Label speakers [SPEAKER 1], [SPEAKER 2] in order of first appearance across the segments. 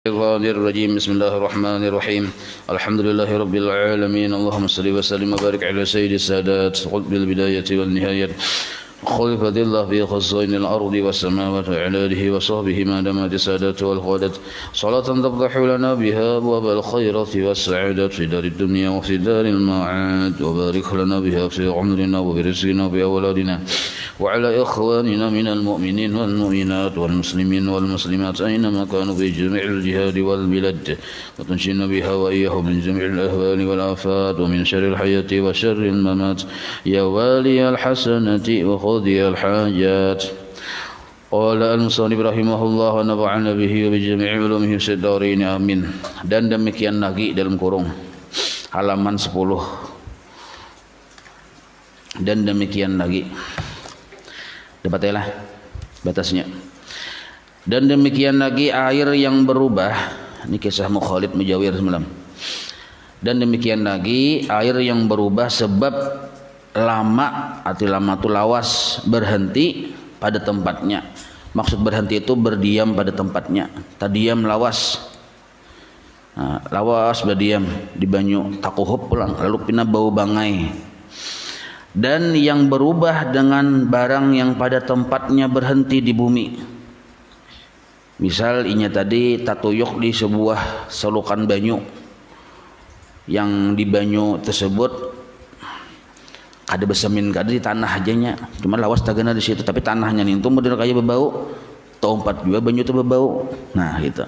[SPEAKER 1] الشيطان الرجيم بسم الله الرحمن الرحيم الحمد لله رب العالمين اللهم صل وسلم وبارك على سيد السادات قطب البداية والنهاية خلفة الله في خزائن الأرض والسماوات وعلى آله وصحبه ما دامت السادات والخوادات صلاة تفتح لنا بها أبواب الخيرات والسعادة في دار الدنيا وفي دار المعاد وبارك لنا بها في عمرنا وفي رزقنا وفي أولادنا وعلى إخواننا من المؤمنين والمؤمنات والمسلمين والمسلمات أينما كانوا في جميع الجهاد والبلاد وتنشينا بها وإياهم من جميع الأهوال والآفات ومن شر الحياة وشر الممات يا والي الحسنة وخذي الحاجات. قال المصنف رحمه الله ونفعنا به وبجميع علومه في الدارين amin. Dan demikian lagi dalam kurung halaman 10. Dan demikian lagi. Dapatlah batasnya. Dan demikian lagi air yang berubah. Ini kisah Mukhalid Mujawir semalam. Dan demikian lagi air yang berubah sebab lama, arti lama itu lawas, berhenti pada tempatnya. Maksud berhenti itu berdiam pada tempatnya. Tadiam lawas. Nah, lawas berdiam di banyu takuhup pulang lalu pindah bau bangai. Dan yang berubah dengan barang yang pada tempatnya berhenti di bumi. Misal inya tadi tatuyuk di sebuah selokan banyu, yang di banyu tersebut ada besemin, ada di tanah ajanya, cuma lawas tagana di situ, tapi tanahnya nih itu model kayak berbau, tempat juga banyu itu berbau. Nah gitu.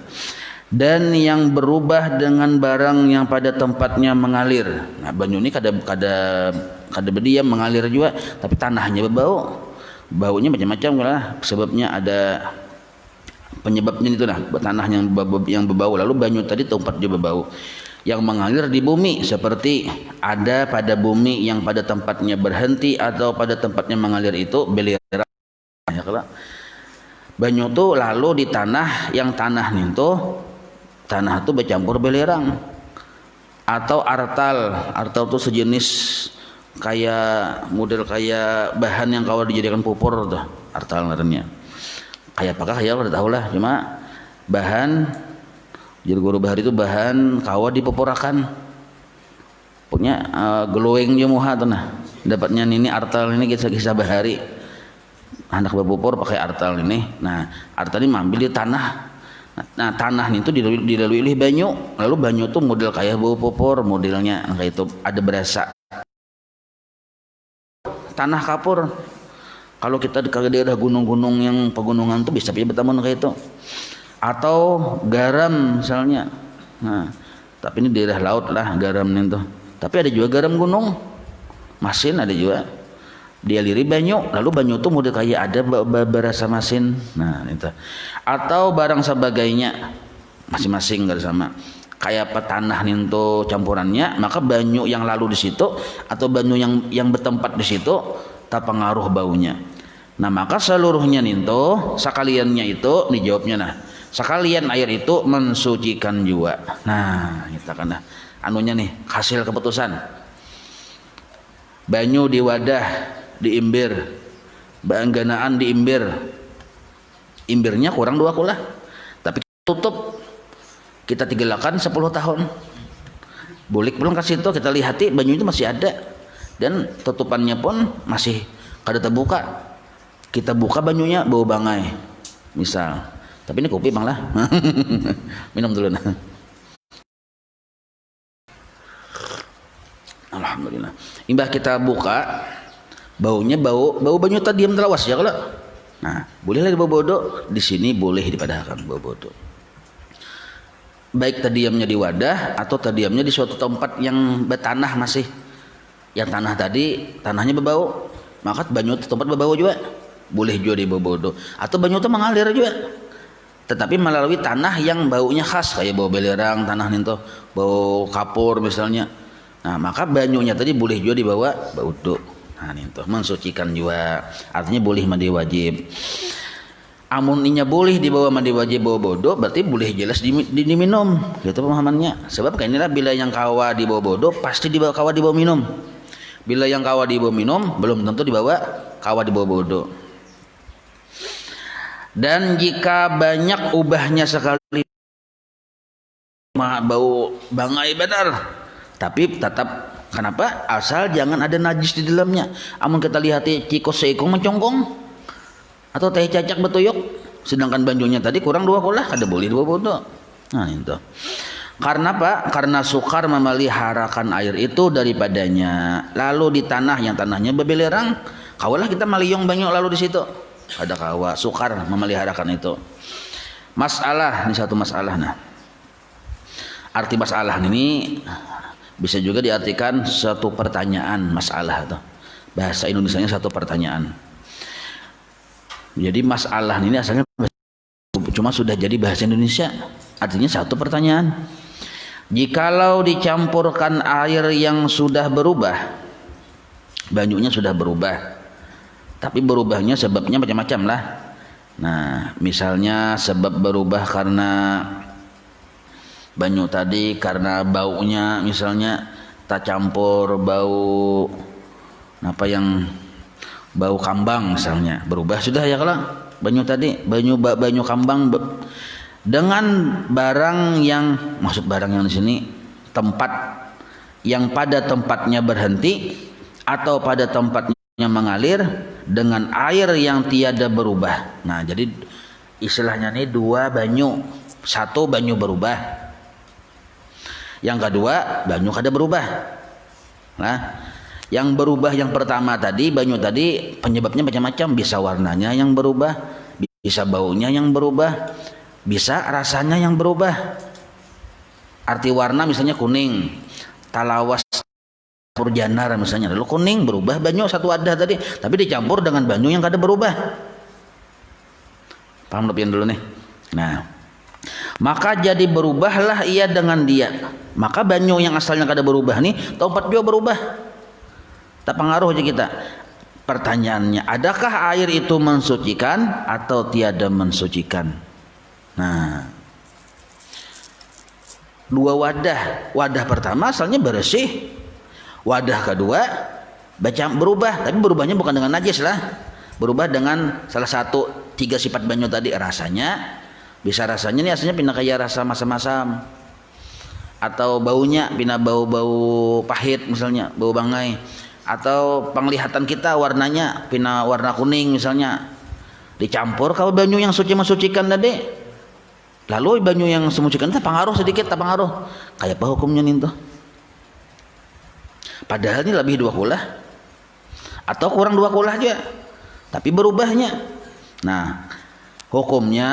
[SPEAKER 1] Dan yang berubah dengan barang yang pada tempatnya mengalir. Nah banyu ini kada berdiam, mengalir juga, tapi tanahnya berbau. Baunya macam-macam lah, sebabnya ada penyebabnya itu lah, tanah yang berbau. Lalu banyu tadi tempat juga berbau. Yang mengalir di bumi seperti ada pada bumi yang pada tempatnya berhenti atau pada tempatnya mengalir itu belerang. Ya kalau banyu itu lalu di tanah yang tanah itu bercampur belerang atau artal itu sejenis kayak model kayak bahan yang kalau dijadikan pupur tuh artal namanya. Kayak apakah ya udah tahu lah, cuma bahan jadi guru bahari itu bahan kawa dipupurakan punya glowing jemuha tuh nah dapatnya ini artal ini kisah bahari anak berpupur pakai artal ini. Nah artal ini ambil di tanah. Nah tanah itu dilalui oleh banyu, lalu banyu itu model kayak bau pupur modelnya kayak itu, ada berasa tanah kapur. Kalau kita di daerah gunung-gunung yang pegunungan tuh bisa bertamun kayak itu, atau garam misalnya. Nah tapi ini daerah laut lah garam itu, tapi ada juga garam gunung masin, ada juga dialiri banyu, lalu banyu itu model kayak ada berasa masin. Nah itu atau barang sebagainya masing-masing gak sama kayak petanah itu campurannya, maka banyu yang lalu di situ atau banyu yang bertempat di situ tak pengaruh baunya. Nah maka seluruhnya itu sekaliannya itu dijawabnya, nah sekalian air itu mensucikan juga. Nah kita kan anunya nih hasil keputusan banyu di wadah diimbir, bangganaan diimbir, imbirnya kurang 2 kula, tapi tutup kita tigelakan 10 tahun. Bulik belum kasih itu kita lihati banyu itu masih ada dan tutupannya pun masih kada terbuka. Kita buka banyunya bau bangai misal, tapi ini kopi bang lah. Minum dulu nah. Alhamdulillah. Imbah kita buka baunya bau banyu tadi diam terawas ya kalau. Nah boleh lagi bau bodoh di sini, boleh dipadahkan bau bodoh. Baik terdiamnya di wadah atau terdiamnya di suatu tempat yang bertanah masih, yang tanah tadi tanahnya berbau, maka banyu itu tempat berbau juga, boleh juga di bau bodoh. Atau banyu itu mengalir juga, tetapi melalui tanah yang baunya khas kayak bau belerang, tanah itu bau kapur misalnya. Nah maka banyunya tadi boleh juga dibawa bau bodoh. Nah itu mensucikan juga, artinya boleh mandi wajib. Amun inya boleh dibawa mandi wajib bawa bodoh, berarti boleh jelas diminum gitu pemahamannya. Sebab kayak inilah bila yang kawa dibawa bodoh pasti dibawa kawa dibawa minum. Bila yang kawa dibawa minum belum tentu dibawa kawa dibawa bodoh. Dan jika banyak ubahnya sekali mah bau bangai benar. Tapi tetap kenapa? Asal jangan ada najis di dalamnya. Amun kita lihat cikos seikung mencongkong atau teh cacak betuyuk, sedangkan banjunya tadi kurang 2 kulah, kada boleh 2 bodo. Nah itu. Karena apa? Karena sukar memeliharakan air itu daripadanya. Lalu di tanah yang tanahnya bebelerang, kawalah kita maliyong banyu lalu di situ. Ada kawa sukar memeliharakan itu. Masalah, ini satu masalah. Nah, arti masalah ini bisa juga diartikan satu pertanyaan, masalah itu. Bahasa Indonesianya satu pertanyaan. Jadi masalah ini asalnya cuma sudah jadi bahasa Indonesia. Artinya satu pertanyaan. Jikalau dicampurkan air yang sudah berubah, banyunya sudah berubah, tapi berubahnya sebabnya macam-macam lah. Nah, misalnya sebab berubah karena banyu tadi karena baunya, misalnya tak campur bau apa yang bau kambang misalnya, berubah sudah ya kalau banyu tadi banyu kambang dengan barang yang, maksud barang yang di sini tempat yang pada tempatnya berhenti atau pada tempatnya mengalir dengan air yang tiada berubah. Nah, jadi istilahnya ini 2 banyu, 1 banyu berubah, yang kedua banyu kada berubah. Nah, yang berubah yang pertama tadi, banyu tadi penyebabnya macam-macam, bisa warnanya yang berubah, bisa baunya yang berubah, bisa rasanya yang berubah. Arti warna misalnya kuning, talawas purjanar misalnya, lalu kuning berubah banyu satu wadah tadi, tapi dicampur dengan banyu yang kada berubah. Paham lepian dulu nih. Nah, maka jadi berubahlah ia dengan dia. Maka banyu yang asalnya kada berubah nih, tempat juga berubah. Tak pengaruh aja kita. Pertanyaannya, adakah air itu mensucikan atau tiada mensucikan? Nah, 2 wadah. Wadah pertama asalnya bersih. Wadah kedua berubah, tapi berubahnya bukan dengan najis lah. Berubah dengan salah satu 3 sifat banyu tadi. Rasanya, bisa rasanya ini asalnya pindah kayak rasa masam-masam, atau baunya pindah bau-bau pahit misalnya, bau bangai, atau penglihatan kita warnanya pindah warna kuning misalnya. Dicampur kalau banyu yang suci mensucikan tadi, lalu banyu yang mensucikan itu pengaruh sedikit, tak pengaruh. Kayak apa hukumnya nih tuh? Padahal ini lebih 2 kulah atau kurang 2 kulah aja, tapi berubahnya. Nah, hukumnya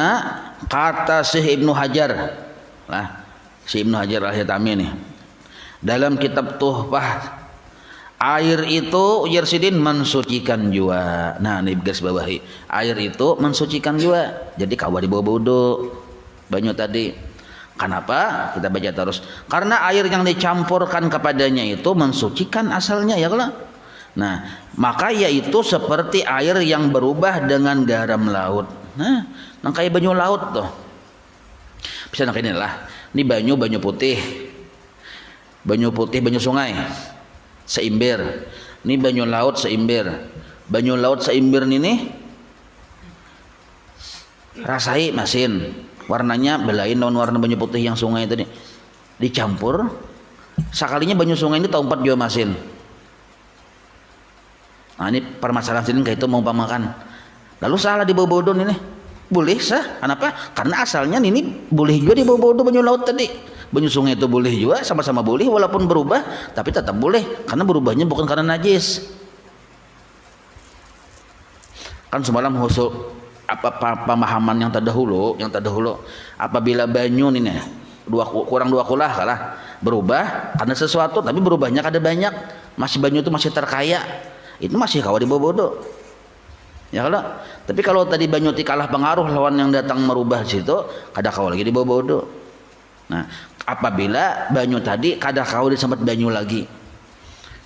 [SPEAKER 1] kata Syekh Ibnu Hajar lah, Syekh Ibnu Hajar Al-Haytami nih, dalam kitab Tuhfah, air itu Yersidin mensucikan juga. Nah, ini garis bawahi, air itu mensucikan juga. Jadi kawa dibawa wudu banyu tadi. Kenapa kita baca terus? Karena air yang dicampurkan kepadanya itu mensucikan asalnya ya kalau. Nah, maka yaitu seperti air yang berubah dengan garam laut. Nah, kayak banyu laut tuh. Bisa nak inilah. Ini banyu putih. Banyu putih, banyu sungai seimbir. Ini banyu laut seimbir. Banyu laut seimbir ini rasai masin. Warnanya belain lawan warna banyu putih yang sungai tadi. Dicampur, sekalinya banyu sungai ini tempat juga masin. Nah, ini permasalahan sini kayak itu mau pamakan. Lalu salah di bawah-bawah ini. Boleh sah. Kenapa? Karena asalnya ini boleh juga di bawah-bawah banyu laut tadi. Banyu sungai itu boleh juga, sama-sama boleh walaupun berubah, tapi tetap boleh karena berubahnya bukan karena najis. Kan semalam khusus pemahaman yang terdahulu apabila banyu ini kurang 2 kulah kalah berubah karena sesuatu, tapi berubahnya kada banyak, masih banyu itu masih terkaya, itu masih kawa di bawah bodoh ya kalau. Tapi kalau tadi banyu ti kalah pengaruh lawan yang datang merubah situ, kada kawa lagi di bawah bodoh. Nah, apabila banyu tadi kada kawa disambat banyu lagi,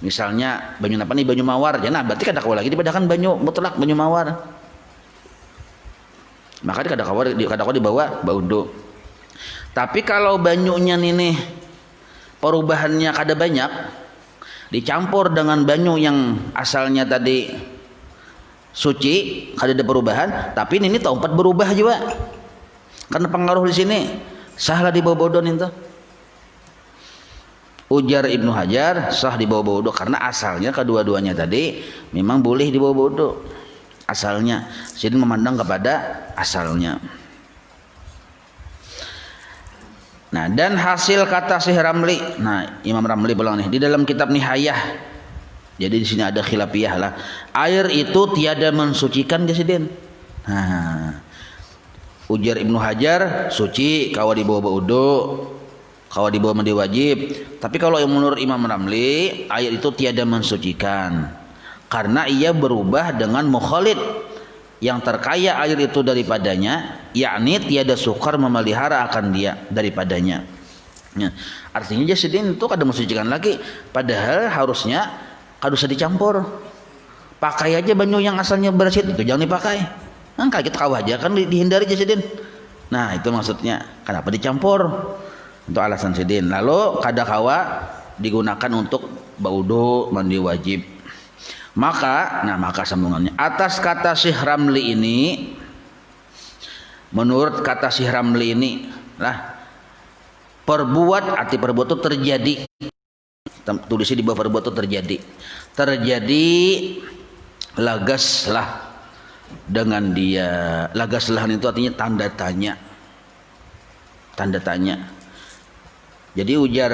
[SPEAKER 1] misalnya banyu apa nih, banyu mawar ya, nah berarti kada kawa lagi dibedakan banyu mutlak, banyu mawar. Maka dia kadang-kadang dibawa baudo. Tapi kalau banyunya ini perubahannya kada banyak, dicampur dengan banyu yang asalnya tadi suci, kada ada perubahan, tapi ini tempat berubah juga. Karena pengaruh di sini, salah di bawah bodon itu. Ujar Ibnu Hajar sah dibawa wudu karena asalnya kedua-duanya tadi memang boleh dibawa wudu. Asalnya Sidin memandang kepada asalnya. Nah, dan hasil kata Syekh Ramli. Nah, Imam Ramli bilang nih di dalam kitab Nihayah. Jadi di sini ada khilafiyah lah. Air itu tiada mensucikan Sidin. Nah, ujar Ibnu Hajar suci kawa dibawa wudu. Kalau dibawa mandi wajib, tapi kalau yang menurut Imam Ramli air itu tiada mensucikan karena ia berubah dengan mukhalid yang terkaya air itu daripadanya, yakni tiada sukar memelihara akan dia daripadanya. Ya, artinya Sidin itu kada mensucikan lagi, padahal harusnya kada usah dicampur. Pakai aja banyu yang asalnya bersih itu jangan dipakai. Kan kaget kawah aja kan dihindari Sidin. Nah itu maksudnya kenapa dicampur? Untuk alasan Sidin. Lalu kada kawa digunakan untuk baudo mandi wajib. Maka sambungannya atas kata Syekh Ramli ini, menurut kata Syekh Ramli ini lah arti perbuat itu terjadi. Tulisnya di bawah perbuat itu terjadi lagaslah dengan dia. Lagaslah itu artinya tanda tanya. Jadi ujar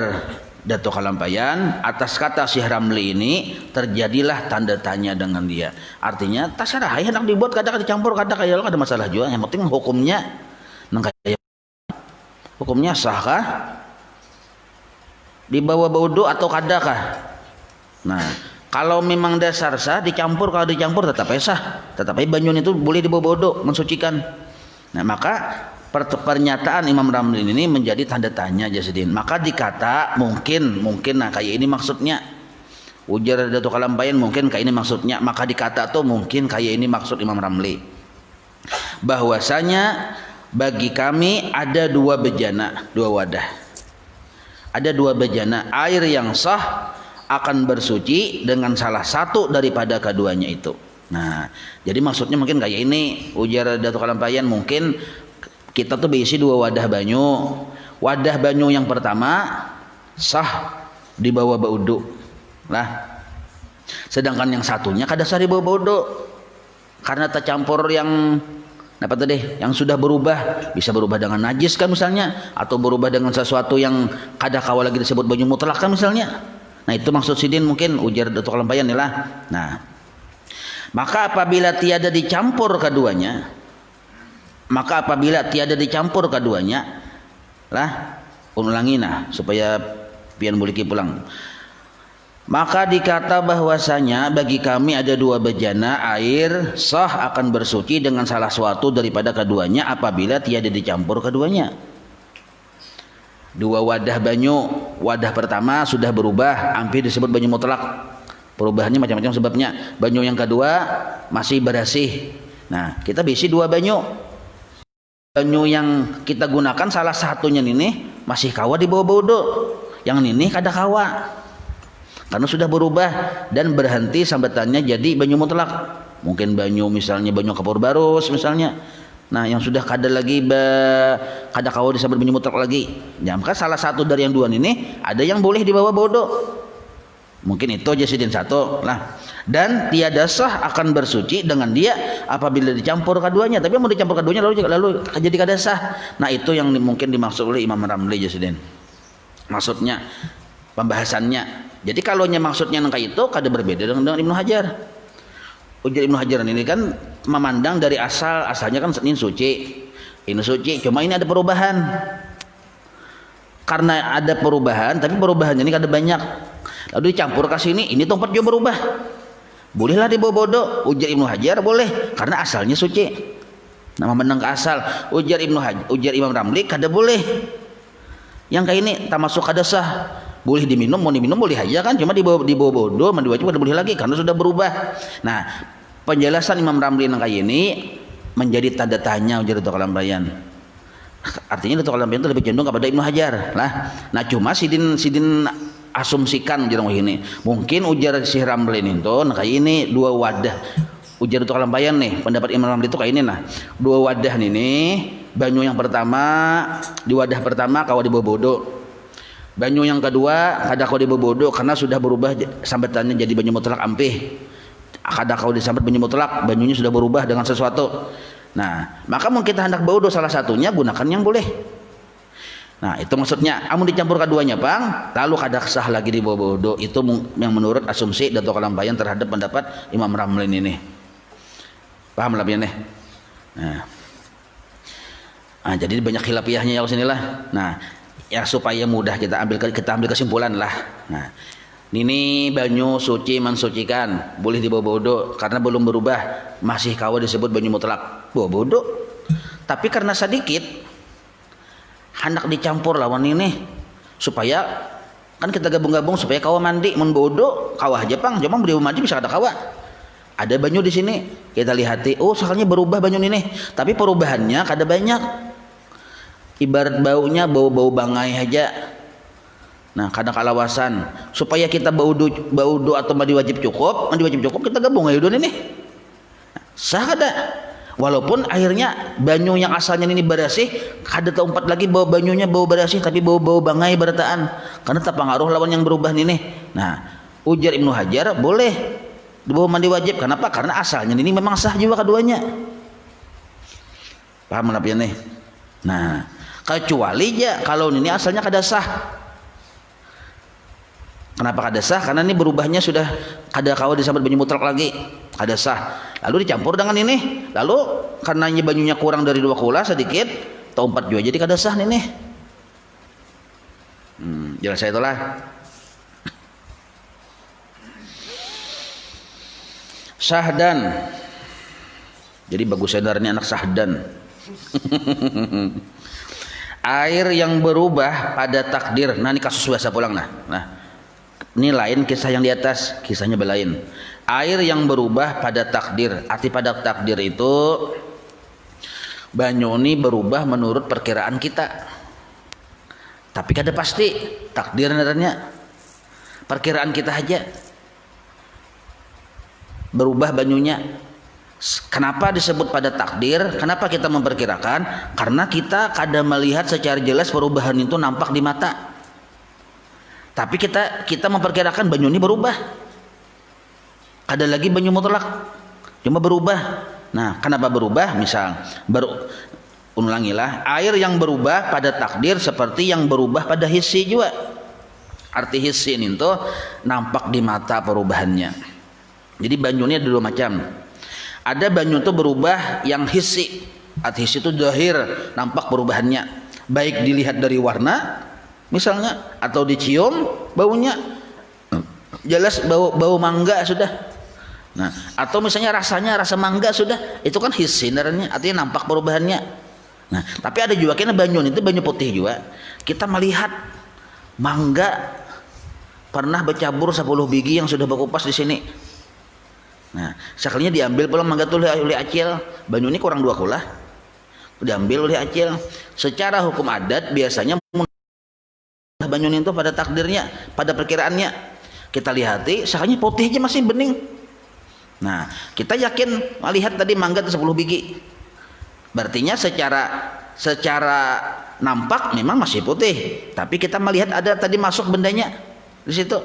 [SPEAKER 1] Datuk Kalampayan atas kata Syekh Ramli ini terjadilah tanda tanya dengan dia. Artinya tasarah hendak dibuat kadang dicampur kadang kayak ada masalah juga. Yang penting hukumnya hukumnya sahkah? Dibawa wudu atau kadakah? Nah, kalau memang dasar sah dicampur, kalau dicampur tetap sah. Tetap banyu itu boleh dibawa wudu mensucikan. Nah, maka pernyataan Imam Ramli ini menjadi tanda tanya Sidin. Maka dikata mungkin nah kayak ini maksudnya. Ujar Datuk Kalampayan mungkin kayak ini maksudnya. Maka dikata tuh mungkin kayak ini maksud Imam Ramli. Bahwasanya bagi kami ada dua wadah. Ada dua bejana air yang sah akan bersuci dengan salah satu daripada keduanya itu. Nah, jadi maksudnya mungkin kayak ini. Ujar Datuk Kalampayan mungkin kita tuh berisi dua wadah banyu. Wadah banyu yang pertama sah dibawa wudu lah. Sedangkan yang satunya kada sah dibawa wudu karena tercampur yang apa tadi? Yang sudah berubah, bisa berubah dengan najis kan misalnya, atau berubah dengan sesuatu yang kada kawa lagi disebut banyu mutlak kan misalnya. Nah, itu maksud Sidin mungkin ujar Datuk Kalampayan nih lah. Nah, maka apabila tiada dicampur keduanya lah ulangi supaya pian boleh pulang. Maka dikata bahwasanya bagi kami ada dua bejana air sah akan bersuci dengan salah suatu daripada keduanya apabila tiada dicampur keduanya. Dua wadah banyu, wadah pertama sudah berubah, hampir disebut banyu mutlak. Perubahannya macam-macam sebabnya. Banyu yang kedua masih bersih. Nah, kita bisi dua banyu. Banyu yang kita gunakan salah satunya ini masih kawa di bawah wudu. Yang ini kada kawa. Karena sudah berubah dan berhenti sambatannya jadi banyu mutlak. Mungkin banyu misalnya banyu kapur barus misalnya. Nah, yang sudah kada lagi kada kawa disambat banyu mutlak lagi. Ya, maka salah satu dari yang dua ini ada yang boleh dibawa wudu. Mungkin itu aja Sidin satu lah. Dan tiada sah akan bersuci dengan dia apabila dicampur keduanya. Tapi mau dicampur keduanya lalu jadi kada sah. Nah, itu yang mungkin dimaksud oleh Imam Ramli Sidin. Maksudnya pembahasannya. Jadi kalau maksudnya nangka itu kada berbeda dengan Ibnu Hajar. Ujar Ibnu Hajar ini kan memandang dari asalnya kan ini suci. Ini suci, cuma ini ada perubahan. Karena ada perubahan, tapi perubahannya ini kada banyak. Lalu dicampur ke sini, ini tempat juga berubah. Bolehlah dibawa wudu. Ujar Ibnu Hajar boleh karena asalnya suci. Nama menang ke asal. Ujar Imam Ramli kada boleh. Yang kayak ini tak masuk kada sah. Boleh diminum, mau diminum boleh aja kan, cuma dibawa wudu, mandi wajib kada boleh lagi karena sudah berubah. Nah, penjelasan Imam Ramli yang kayak ini menjadi tanda tanya ujar Datuk Kalampayan. Artinya Datuk Kalampayan itu lebih cenderung kepada Ibnu Hajar lah. Nah, cuma Sidin asumsikan ujar ini. Mungkin ujar Syekh Ramli itu kayak ini dua wadah. Ujar Datuk Kalampayan nih, pendapat Imam Ramli itu kayak ini dua wadah ini, banyu yang pertama di wadah pertama kawa dibawa wudu. Banyu yang kedua kada kau dibobodo karena sudah berubah sambetannya jadi banyu mutlak ampih. Kada kau disambet banyu mutlak, banyunya sudah berubah dengan sesuatu. Nah, maka mau kita hendak bodo salah satunya gunakan yang boleh. Nah, itu maksudnya. Amun dicampur keduanya, Bang, lalu kada sah lagi dibobodo. Itu yang menurut asumsi Datuk Kalampayan terhadap pendapat Imam Ramlin ini. Paham lah pian nih? Nah, jadi banyak khilafiyahnya ya sinilah. Nah, ya supaya mudah kita ambil kesimpulan lah. Nah, ini banyu suci mensucikan, boleh dibobodo karena belum berubah, masih kawa disebut banyu mutlak. Bobodo. Tapi karena sedikit hendak dicampur lawan ini supaya kan kita gabung-gabung supaya kawa mandi, mun bodo kawa aja Pang, cuma beri mandi bisa ada kawa. Ada banyu di sini, kita lihati, oh soalnya berubah banyu ini, tapi perubahannya kada banyak. Ibarat baunya bau-bau bangai aja. Nah, kadang kalawasan supaya kita bau do atau mandi wajib cukup kita gabung ayo ini. Sah kada? Walaupun airnya banyu yang asalnya ini bersih, kada tempat lagi bau banyunya bau bersih tapi bau-bau bangai berataan. Karena terpengaruh lawan yang berubah ini. Nah, ujar Ibnu Hajar boleh dibawa mandi wajib. Kenapa? Karena asalnya ini memang sah juga keduanya. Paham lah nih? Nah, kecuali ya kalau ini asalnya kada sah. Kenapa kada sah? Karena ini berubahnya sudah kada kawa disambut banyu mutlak lagi, kada sah. Lalu dicampur dengan ini, lalu karena banyunya kurang dari 2 kula sedikit, atau 4 juga jadi kada sah nih. Jelas saya itulah. Sahdan. Jadi bagus sadarnya anak sahdan. Air yang berubah pada takdir. Nah, ini kasus biasa pulang nah. Ini lain kisah yang di atas, kisahnya belain. Air yang berubah pada takdir. Arti pada takdir itu banyu ini berubah menurut perkiraan kita. Tapi kada pasti takdir nantinya. Perkiraan kita aja berubah banyunya. Kenapa disebut pada takdir? Kenapa kita memperkirakan? Karena kita kada melihat secara jelas perubahan itu nampak di mata. Tapi kita memperkirakan banyu ini berubah. Ada lagi banyu mutlak, cuma berubah. Nah, kenapa berubah? Misal, ulangilah, air yang berubah pada takdir seperti yang berubah pada hissi juga. Arti hissi ini tuh nampak di mata perubahannya. Jadi banyu ini ada 2 macam. Ada banyu itu berubah yang hissi. Arti hissi itu zahir, nampak perubahannya. Baik dilihat dari warna misalnya atau dicium baunya jelas bau mangga sudah. Nah, atau misalnya rasanya rasa mangga sudah, itu kan hissi sebenarnya, artinya nampak perubahannya. Nah, tapi ada juga kena banyu itu banyu putih juga. Kita melihat mangga pernah bercabur 10 biji yang sudah berkupas di sini. Nah, sekalinya diambil pulang mangga tuh oleh acil, banyu ini kurang 2 kula. Diambil oleh acil. Secara hukum adat biasanya banyu itu pada takdirnya, pada perkiraannya kita lihati sekalinya putih aja masih bening. Nah, kita yakin melihat tadi mangga 10 biji. Berartinya secara nampak memang masih putih, tapi kita melihat ada tadi masuk bendanya di situ.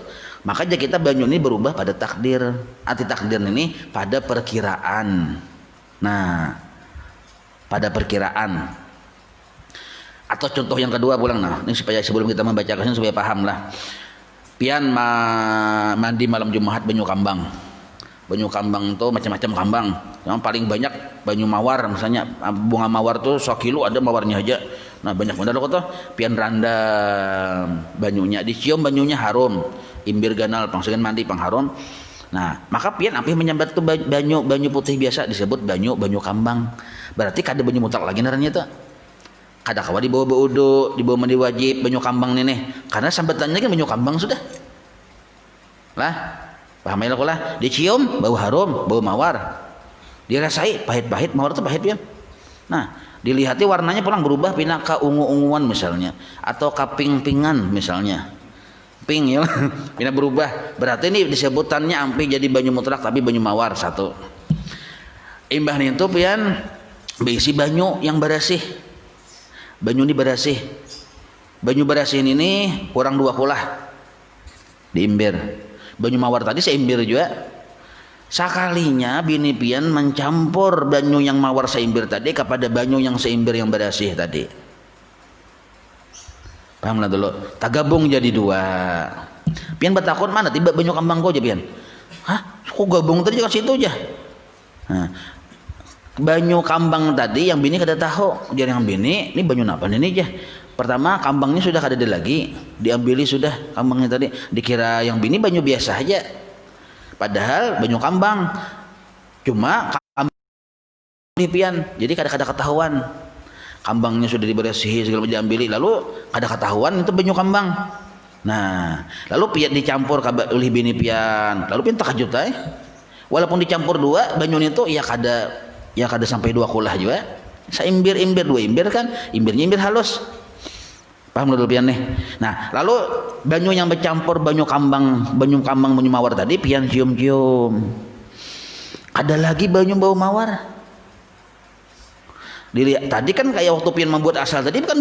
[SPEAKER 1] Makanya kita banyu ini berubah pada takdir. Arti takdir ini pada perkiraan. Nah, pada perkiraan. Atau contoh yang kedua pulang nah, ini supaya sebelum kita membacakan supaya paham lah. Pian mandi malam Jumat banyu kambang. Banyu kambang itu macam-macam kambang. Yang paling banyak banyu mawar misalnya, bunga mawar tuh 1 kilo ada mawarnya aja. Nah, banyak benar kok tuh. Pian randam banyunya, dicium banyunya harum. Imbir ganal pangsegan mandi pang harum. Nah, maka pian api menyambat tuh banyu putih biasa disebut banyu kambang. Berarti kada banyu mutlak lagi naranya tuh. Kada kawa dibawa baudo, dibawa mandi wajib banyu kambang nih. Karena sambatannya kan banyu kambang sudah. Lah, paham ya lah. Dicium bau harum, bau mawar. Dirasai pahit-pahit, mawar itu pahit ya. Nah, dilihati warnanya pulang berubah pindah ke ungu-unguan misalnya atau ke ping-pingan misalnya. Pink ya. Pindah berubah. Berarti ini disebutannya ampi jadi banyu mutlak tapi banyu mawar satu. Imbah itu pian berisi banyu yang bersih. Banyu ini bersih. Banyu barasin ini kurang 2 kulah diimbir. Banyu mawar tadi seimbir juga. Sakalinya bini pian mencampur banyu yang mawar seimbir tadi kepada banyu yang seimbir yang berasih tadi. Pahamlah dulu. Tagabung jadi 2. Pian bertakut mana tiba banyu kambang kau aja pian. Hah? Kok gabung tadi ke situ aja. Nah, banyu kambang tadi yang bini kada tahu. Jadi yang bini, ini banyu apa ini aja. Pertama kambangnya sudah kada ada lagi, diambili sudah kambangnya tadi. Dikira yang bini banyu biasa aja. Padahal banyu kambang. Cuma kambang pian, jadi kada ketahuan. Kambangnya sudah dibersihi segala macam diambili, lalu kada ketahuan itu banyu kambang. Nah, lalu pian dicampur oleh bini pian. Lalu pian takjub teh. Walaupun dicampur 2 banyu itu ya kada sampai 2 kulah juga. Seimbir-imbir 2 imbir kan, imbirnya imbir halus. Paham dulu pian nih. Nah, lalu banyu yang bercampur banyu kambang, banyu mawar tadi pian cium-cium. Ada lagi banyu bau mawar. Dilihat tadi kan kayak waktu pian membuat asal tadi kan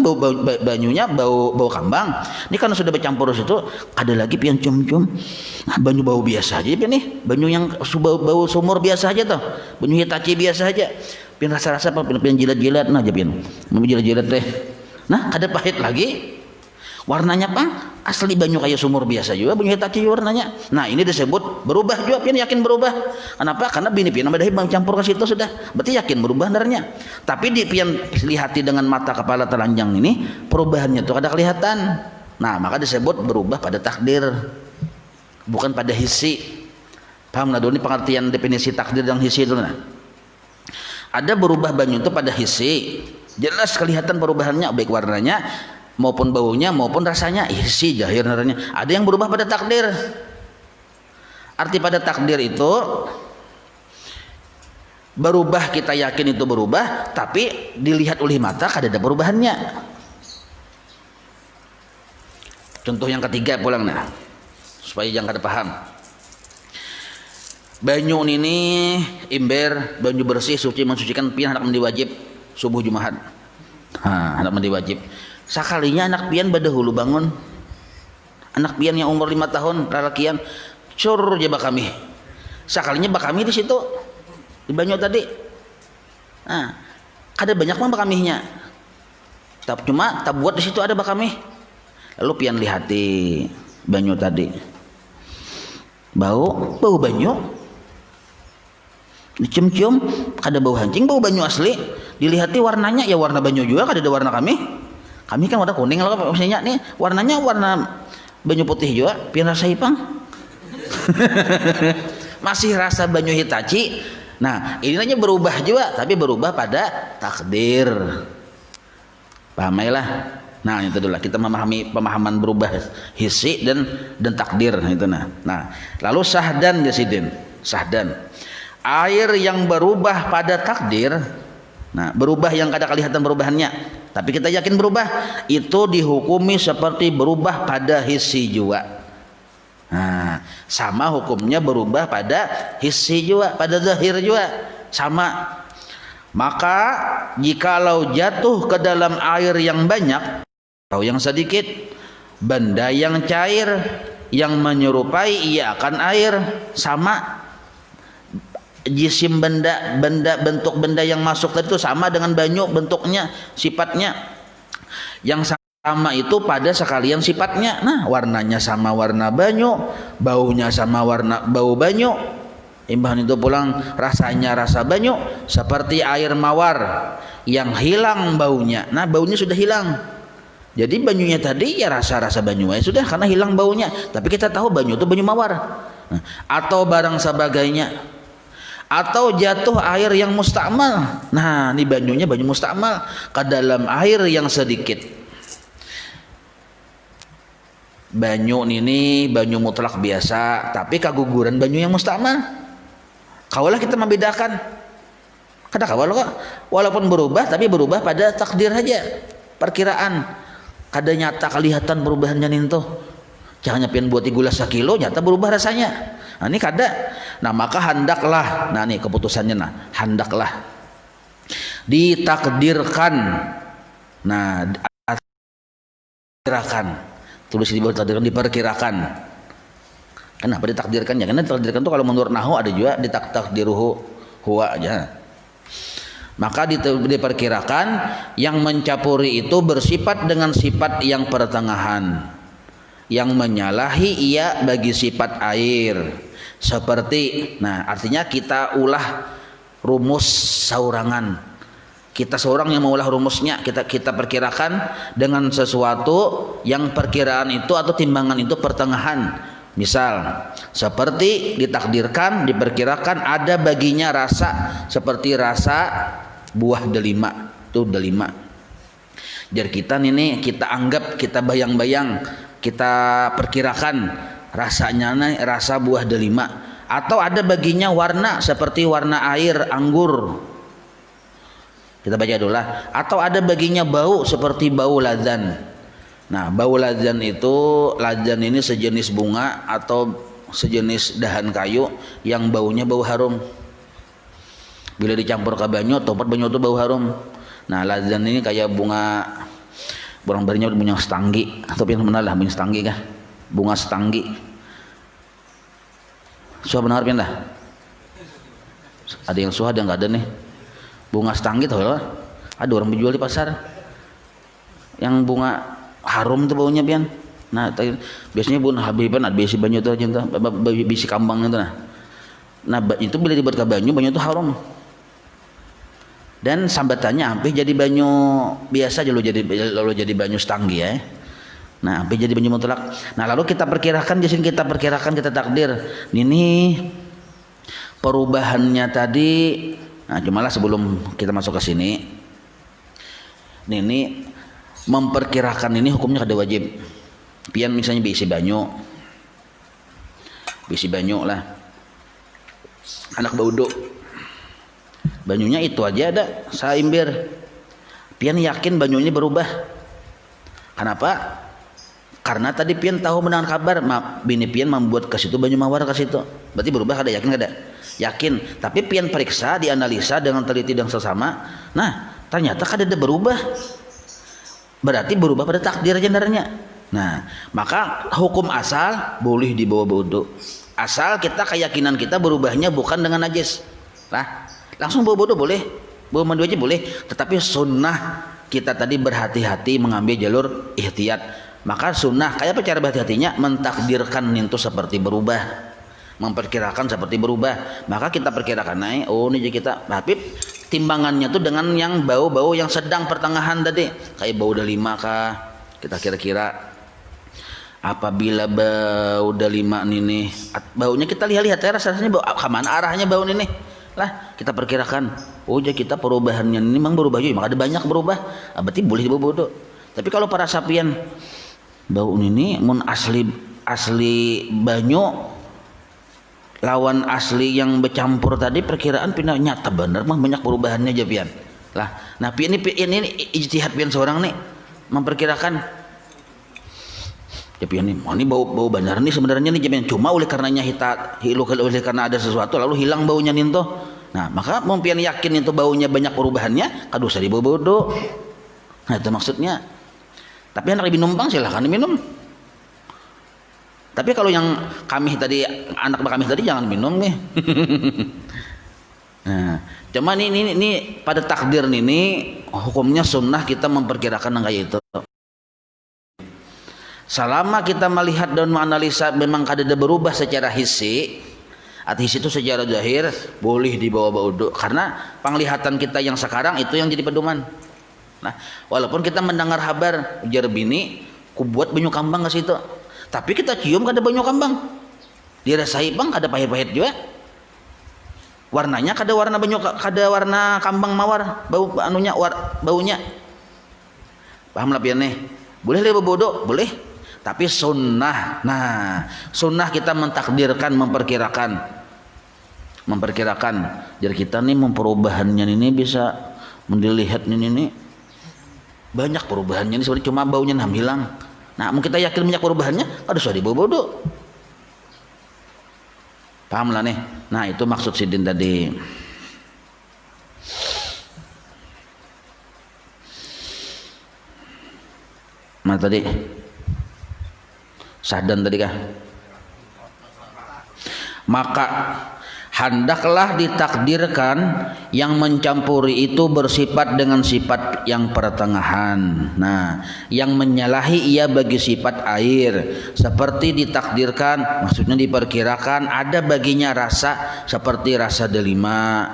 [SPEAKER 1] banyunya bau kambang. Ini kan sudah bercampur situ, ada lagi pian cium-cium. Nah, banyu bau biasa aja pian nih. Banyu yang bau sumur biasa aja tuh. Banyu Hitachi biasa aja. Pian rasa-rasa apa pian jilat-jilat nah aja pian. Mau jilat-jilat teh. Nah, kada pahit lagi. Warnanya apa? Asli banyu kayak sumur biasa juga, banyu Hitachi warnanya. Nah, ini disebut berubah juga, pian yakin berubah. Kenapa? Karena bini pian madahi bang campur ke situ sudah. Berarti yakin berubah darahnya. Tapi di pian lihati dengan mata kepala telanjang ini, perubahannya itu kada kelihatan. Nah, maka disebut berubah pada takdir. Bukan pada hisi. Paham nggak dulu ini pengertian definisi takdir dan hisi itu nah. Ada berubah banyu itu pada hisi. Jelas kelihatan perubahannya baik warnanya maupun baunya maupun rasanya, isi jahir naranya. Ada yang berubah pada takdir. Arti pada takdir itu berubah, kita yakin itu berubah, tapi dilihat oleh mata kada ada perubahannya. Contoh yang ketiga pulang nah, supaya jangan kada paham. Banyu ini imber, banyu bersih suci mensucikan pian hendak mandi wajib subuh Jumat. Hendak mandi wajib. Sakalinya anak pian badahulu bangun. Anak pian yang umur 5 tahun lalakian cur je bakami. Sakalinya bakami di situ di banyu tadi. Nah, ada banyak mah bakaminya. Cuma tak buat di situ ada bakami. Lalu pian lihati banyu tadi. Bau banyu. Dicium-cium kada bau hancing, bau banyu asli. Dilihati warnanya ya warna banyu juga, kada ada warna kami kan warna kuning kalau misalnya nih warnanya warna banyu putih juga. Pian rasa ipang masih rasa banyu Hitachi. Nah, ini namanya berubah juga, tapi berubah pada takdir. Pahamailah. Nah, itu dulu kita memahami pemahaman berubah hisi dan takdir itu nah. Nah, lalu sahdan jasidin. Sahdan. Air yang berubah pada takdir. Nah, berubah yang kada kelihatan perubahannya, tapi kita yakin berubah, itu dihukumi seperti berubah pada hisi juga. Nah, sama hukumnya berubah pada hisi juga, pada zahir juga sama. Maka jikalau jatuh ke dalam air yang banyak atau yang sedikit, benda yang cair yang menyerupai ia akan air sama. Jisim benda bentuk benda yang masuk tadi itu sama dengan banyu bentuknya, sifatnya. Yang sama itu pada sekalian sifatnya. Nah, warnanya sama warna banyu, baunya sama warna bau banyu. Imbahan itu pulang rasanya rasa banyu, seperti air mawar yang hilang baunya. Nah, baunya sudah hilang. Jadi banyunya tadi ya rasa-rasa banyu ya sudah karena hilang baunya, tapi kita tahu banyu itu banyu mawar. Nah, atau barang sebagainya. Atau jatuh air yang mustakmal. Nah, ini banyunya banyu mustakmal ke dalam air yang sedikit. Banyu ini banyu mutlak biasa, tapi kaguguran banyu yang mustakmal. Kaulah kita membedakan. Kada kawal kok. Walaupun berubah, tapi berubah pada takdir saja. Perkiraan. Kada nyata kelihatan perubahannya ninto. Jangan nyapian buat gula 1 kilo, nyata berubah rasanya. Nah, ini kada. Nah, maka hendaklah. Nah, ini keputusannya nah, hendaklah ditakdirkan. Nah, tulis di bawah takdirkan, diperkirakan. Kenapa ditakdirkan? Ya karena ditakdirkan itu kalau menurut nahu ada juga ditakdiruhu huwa aja. Maka diperkirakan yang mencapuri itu bersifat dengan sifat yang pertengahan, yang menyalahi ia bagi sifat air seperti, nah artinya kita ulah rumus saurangan, kita seorang yang mengulah rumusnya, kita perkirakan dengan sesuatu yang perkiraan itu atau timbangan itu pertengahan. Misal seperti ditakdirkan, diperkirakan ada baginya rasa seperti rasa buah delima, itu delima. Jadi kita anggap, kita bayang-bayang, kita perkirakan rasanya rasa buah delima, atau ada baginya warna seperti warna air anggur. Kita baca dulu lah. Atau ada baginya bau seperti bau ladzan. Nah, bau ladzan itu, ladzan ini sejenis bunga atau sejenis dahan kayu yang baunya bau harum. Bila dicampur ke banyu, topat banyu itu bau harum. Nah, ladzan ini kayak bunga, orang barinya bunga setanggi, atau yang benar lah bunga setanggi kah? Bunga setanggi. Suah benar pindah. Ada yang suah, ada yang nggak ada nih. Bunga setanggi tahu lah. Ada orang menjual di pasar. Yang bunga harum itu baunya pian. Nah, biasanya bun habiban ada bisi banyu itu aja, bisi kambang itu nah. Nah, itu bila dibuat ke banyu itu harum. Dan sambatannya hampir jadi banyu biasa aja lalu jadi banyu setanggi ya. Nah, hampir jadi banyu mutlak. Nah, lalu kita perkirakan di sini, kita takdir. Ini perubahannya tadi. Nah, cumalah sebelum kita masuk ke sini, ini memperkirakan ini hukumnya kada wajib. Pian misalnya bisi banyu lah, anak bauduk, banyunya itu aja ada saimbir. Pian yakin banyunya berubah. Kenapa? Karena tadi pian tahu mendengar kabar bini pian membuat ke situ banyu mawar ke situ. Berarti berubah kada? Yakin kada? Yakin. Tapi pian periksa, dianalisa dengan teliti dan sesama. Nah, ternyata kada ada berubah. Berarti berubah pada takdir jendernya. Nah, maka hukum asal boleh dibawa wudu. Asal kita keyakinan kita berubahnya bukan dengan najis. Lah, langsung bawa wudu boleh, bawa mandi aja boleh. Tetapi sunnah kita tadi berhati-hati mengambil jalur ihtiyat. Maka sunnah kayak apa cara berhati-hatinya? Mentakdirkan itu seperti berubah, memperkirakan seperti berubah. Maka kita perkirakan naik. Oh ini kita Habib. Timbangannya tuh dengan yang bau-bau yang sedang pertengahan tadi, kayak bau delima kah, kita kira-kira apabila bau delima ini baunya kita lihat rasanya bau kemana arahnya bau ini lah, kita perkirakan oh jadi kita perubahannya ini memang berubah juga, maka ada banyak berubah, berarti boleh dibawa bodoh. Tapi kalau para sapian bau ini mun asli banyu lawan asli yang bercampur tadi perkiraan pindah nyata bener mah banyak perubahannya aja pian lah. Nah pian ini ijtihad pian seorang nih memperkirakan ya pian ini bau benar nih sebenarnya nih pian, cuma oleh karenanya oleh karena ada sesuatu lalu hilang baunya ninto. Nah maka mau pian yakin itu baunya banyak perubahannya kado usah dibawa bodoh. Nah itu maksudnya. Tapi anak ibu numpang silahkan diminum. Tapi kalau yang kami tadi, anak kami tadi jangan minum nih. Nah, cuma ini pada takdir ini hukumnya sunnah kita memperkirakan yang kayak itu. Selama kita melihat dan menganalisa memang kada ada berubah secara hissi, atau hissi itu secara zahir boleh dibawa wudu karena penglihatan kita yang sekarang itu yang jadi pedoman. Nah, walaupun kita mendengar kabar ujar bini ku buat banyu kambang ke situ. Tapi kita cium kada banyu kambang, dirasai bang kada pahit-pahit juga. Warnanya kada warna banyu, kada warna kambang mawar, bau anunya baunya. Paham lah pian nih? Boleh lebih bodoh, boleh. Tapi sunnah. Nah, sunnah kita mentakdirkan, memperkirakan. Jadi kita nih memperubahannya ini bisa melihat ini banyak perubahannya ini sebenarnya cuma baunya hilang. Nah, mungkin kita yakin banyak perubahannya, harus dibawa bodoh. Paham lah nih. Nah, itu maksud sidin tadi. Mana tadi? Sahdan tadi kah? Maka hendaklah ditakdirkan yang mencampuri itu bersifat dengan sifat yang pertengahan. Nah, yang menyalahi ia bagi sifat air, seperti ditakdirkan, maksudnya diperkirakan ada baginya rasa seperti rasa delima.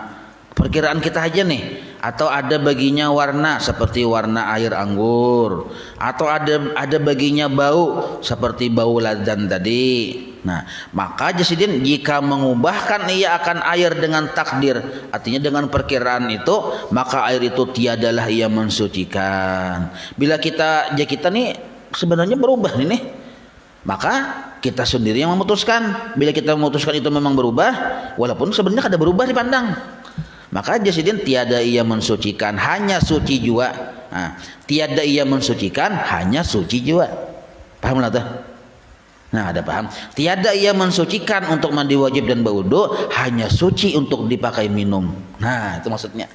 [SPEAKER 1] Perkiraan kita aja nih, atau ada baginya warna seperti warna air anggur, atau ada baginya bau seperti bau ladzan tadi. Nah, maka jasidin jika mengubahkan ia akan air dengan takdir, artinya dengan perkiraan itu, maka air itu tiadalah ia mensucikan. Bila kita nih sebenarnya berubah nih, maka kita sendiri yang memutuskan. Bila kita memutuskan itu memang berubah, walaupun sebenarnya kada berubah dipandang, maka jasidin tiada ia mensucikan, hanya suci jua. Nah, tiada ia mensucikan, hanya suci jua. Paham lah tuh? Nah, ada paham? Tiada ia mensucikan untuk mandi wajib dan berwudu, hanya suci untuk dipakai minum. Nah, itu maksudnya.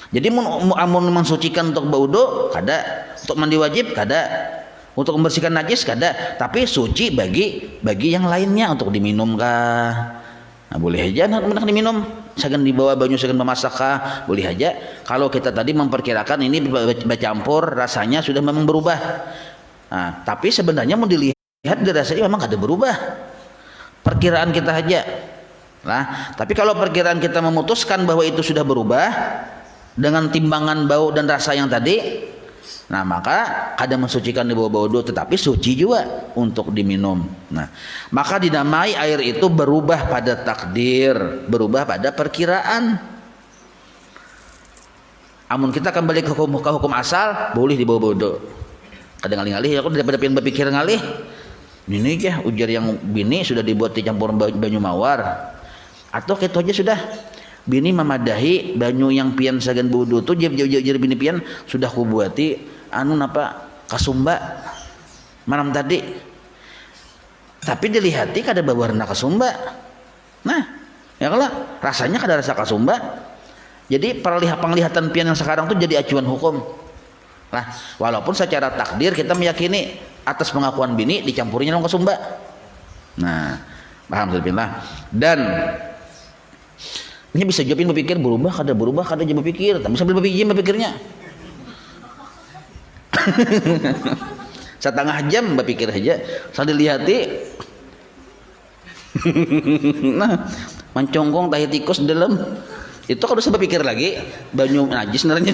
[SPEAKER 1] Jadi amun mensucikan untuk berwudu kada, untuk mandi wajib kada, untuk membersihkan najis kada, tapi suci bagi yang lainnya, untuk diminum kah? Nah, boleh aja nak diminum, segan dibawa banyu, segan memasak kah? Boleh aja. Kalau kita tadi memperkirakan ini bercampur, rasanya sudah memang berubah. Nah, tapi sebenarnya mau dilihat rasanya memang ada berubah. Perkiraan kita aja. Nah, tapi kalau perkiraan kita memutuskan bahwa itu sudah berubah dengan timbangan bau dan rasa yang tadi, nah maka kada mensucikan di bawah wudu, tetapi suci juga untuk diminum. Nah, maka dinamai air itu berubah pada takdir, berubah pada perkiraan. Amun kita kembali ke hukum asal, boleh di bawah wudu. Kadang ngalih-ngalih aku daripada pian berpikir ngalih. Ini aja ujar yang bini sudah dibuat dicampur banyu mawar. Atau kita aja sudah bini memadahi banyu yang pian sagan wudu tu jar bini pian sudah kubuati anu napa kasumba malam tadi. Tapi dilihati kada bawarna kasumba. Nah, ya kalau rasanya kada rasa kasumba. Jadi penglihatan pian yang sekarang tu jadi acuan hukum. Nah, walaupun secara takdir kita meyakini atas pengakuan bini dicampurinya dalam kasumba. Nah, paham sebenarnya. Dan ini bisa jawabin berpikir berubah kada jadi berpikir, tapi sambil berpikirnya. Setengah jam berpikir aja sambil lihati. Nah, mencongkong tahi tikus dalam itu kalau saya berpikir lagi banyu najis sebenarnya.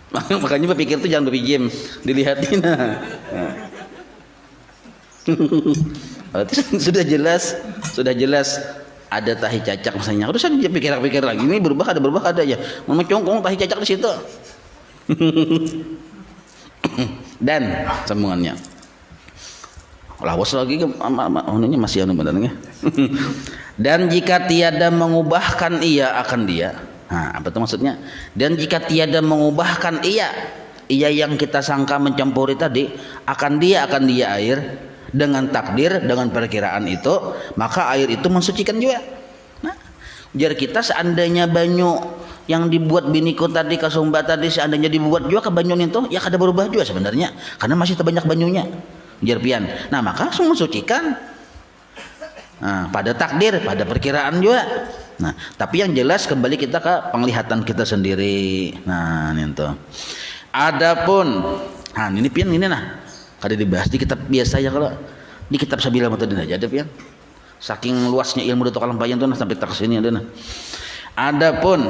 [SPEAKER 1] Makanya berpikir itu jangan berpikir, dilihatin. Berarti sudah jelas ada tahi cacak misalnya. Terus saya pikir lagi ini berubah ada ya. Mencongkong tahi cacak di situ. Dan sambungannya. Lawas lagi ini masih anu benernya. Dan jika tiada mengubahkan ia akan dia. Nah, apa itu maksudnya? Dan jika tiada mengubahkan ia yang kita sangka mencampuri tadi akan dia air dengan takdir, dengan perkiraan itu, maka air itu mensucikan juga. Nah, jar kita seandainya banyu yang dibuat biniku tadi kasumba tadi seandainya dibuat juga ke banyu itu, ya kada berubah juga sebenarnya, karena masih terbanyak banyunya. Jar pian. Nah, maka langsung mensucikan. Nah, pada takdir, pada perkiraan juga. Nah, tapi yang jelas kembali kita ke penglihatan kita sendiri. Nah, ini tuh. Adapun, nah ini pian ini nah, kada dibahas di kitab biasa ya, kalau di kitab Sabila Mutadin aja ada pian. Saking luasnya ilmu di Tokalang Payan tuh nah, sampai tak sini ada nah. Adapun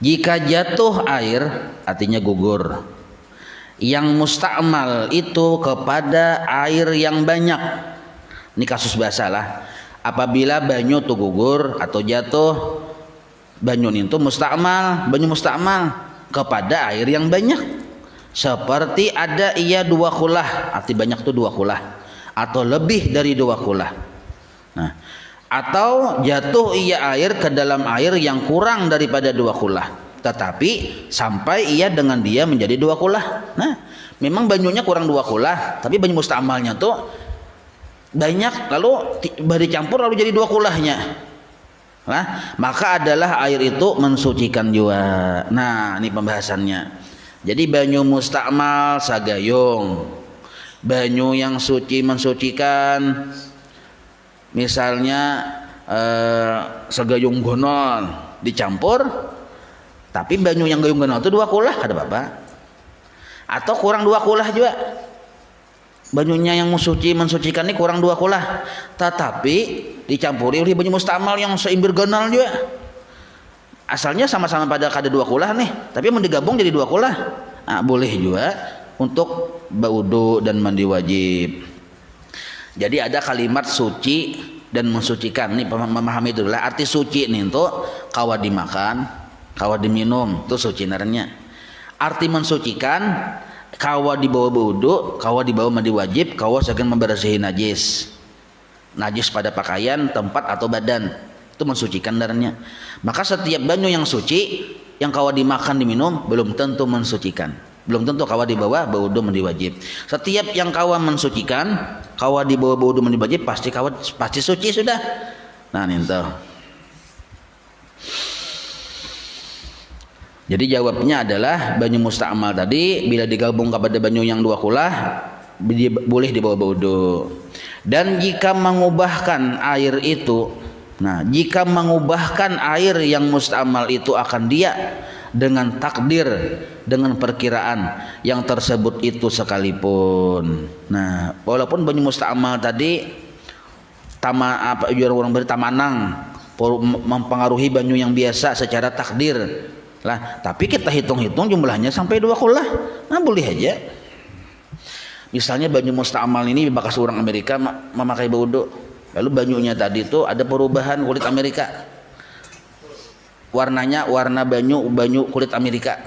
[SPEAKER 1] jika jatuh air artinya gugur. Yang mustakmal itu kepada air yang banyak. Ini kasus bahasa lah. Apabila banyu tu gugur atau jatuh, banyu itu banyu mustakmal kepada air yang banyak. Seperti ada ia 2 kulah, arti banyak tu 2 kulah atau lebih dari 2 kulah. Nah, atau jatuh ia air ke dalam air yang kurang daripada 2 kulah, tetapi sampai ia dengan dia menjadi 2 kulah. Nah, memang banyunya kurang 2 kulah, tapi banyu mustakmalnya tuh banyak, lalu dicampur lalu jadi 2 kulahnya. Nah, maka adalah air itu mensucikan juga. Nah, ini pembahasannya. Jadi banyu mustakmal sagayung, banyu yang suci mensucikan misalnya segayung gonol dicampur, tapi banyu yang gayung gonol itu 2 kulah ada bapak, atau kurang 2 kulah juga. Banyunya yang suci mensucikan ini kurang 2 kulah, tetapi dicampuri oleh banyu mustakmal yang seimbir gonol juga. Asalnya sama-sama pada kada 2 kulah nih, tapi mau digabung jadi 2 kulah. Nah, boleh juga untuk wudu dan mandi wajib. Jadi ada kalimat suci dan mensucikan. Nih memahami dulu lah arti suci nih, untuk kawa dimakan, kawa diminum, itu suci naranya. Arti mensucikan kawa dibawa wudu, kawa dibawa mandi wajib, kawa saking membersihi najis pada pakaian, tempat atau badan, itu mensucikan darahnya. Maka setiap banyu yang suci yang kawa dimakan diminum belum tentu mensucikan, belum tentu kawa dibawa wudu mandi wajib. Setiap yang kawa mensucikan, kawa dibawa wudu mandi wajib, pasti suci sudah. Nah ninto. Jadi jawabnya adalah banyu mustakmal tadi bila digabung kepada banyu yang 2 kulah boleh dibawa wudu. Dan jika mengubahkan air itu, nah jika mengubahkan air yang mustakmal itu akan dia dengan takdir, dengan perkiraan yang tersebut itu sekalipun. Nah walaupun banyu mustakmal tadi orang tamanang mempengaruhi banyu yang biasa secara takdir lah, tapi kita hitung-hitung jumlahnya sampai 2 kulah, nah boleh aja. Misalnya banyu mustakmal ini bekas orang Amerika memakai wudu, lalu banyunya tadi itu ada perubahan kulit Amerika, warnanya warna banyu kulit Amerika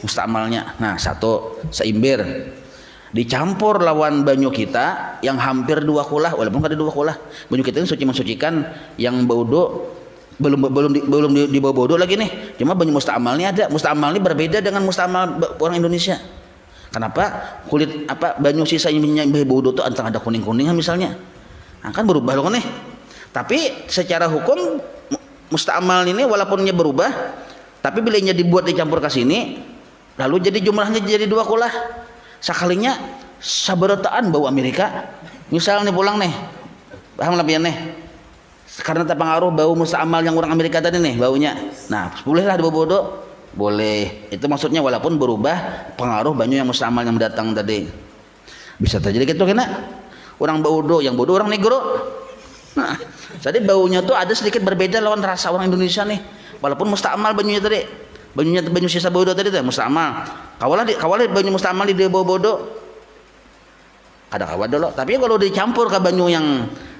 [SPEAKER 1] mustakmalnya. Nah satu seimbir dicampur lawan banyu kita yang hampir 2 kulah, walaupun ada 2 kulah. Banyu kita ini suci mensucikan, yang wudu belum dibawa wudu lagi nih. Cuma banyu mustakmal ini ada. Mustakmal ini berbeda dengan mustakmal orang Indonesia. Kenapa? Kulit banyu sisa yang wudu itu antara ada kuning-kuningan misalnya. Nah, kan berubah loh nih. Tapi secara hukum mustakmal ini walaupunnya berubah, tapi bila dibuat dicampur ke sini, lalu jadi jumlahnya jadi 2 kulah. Sekalinya sabarataan bau Amerika. Misal nih pulang nih. Paham lebih nih. Karena terpengaruh bau mustakmal yang orang Amerika tadi nih baunya. Nah, bolehlah dibawa wudu? Boleh. Itu maksudnya walaupun berubah pengaruh banyu yang mustakmal yang datang tadi. Bisa terjadi gitu kena. Orang bau wudu, yang wudu orang negro. Nah, jadi baunya tuh ada sedikit berbeda lawan rasa orang Indonesia nih. Walaupun mustakmal banyunya tadi. Banyu sisa wudu tadi tuh mustakmal. Kawalah banyu mustakmal di bawah wudu. Ada kawat dulu. Tapi kalau dicampur ke banyu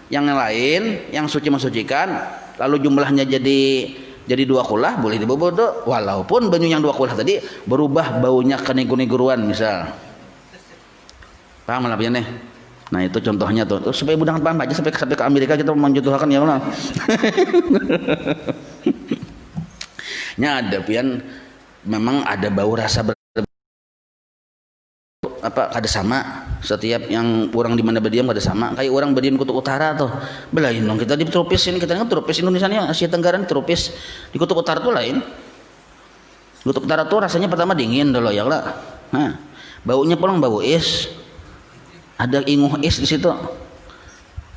[SPEAKER 1] yang lain yang suci mensucikan, lalu jumlahnya jadi 2 kulah, boleh dibawa wudu. Walaupun banyu yang 2 kulah tadi berubah baunya ke negro-negroan misal. Paham lah nih. Nah itu contohnya tuh supaya mudah paham aja sampai ke Amerika kita menjutuhkan ya Allah. Nya ada pian memang ada bau rasa kada sama. Setiap yang orang di mana berdiam kada sama. Kayak orang berdiam kutub utara tuh belain dong. Kita di tropis ini, kita kan tropis Indonesia nih, Asia Tenggara tropis. Di kutub utara tuh lain. Kutub utara tuh rasanya pertama dingin dulu ya lah. Nah, baunya pulang bau es. Ada inguh es di situ.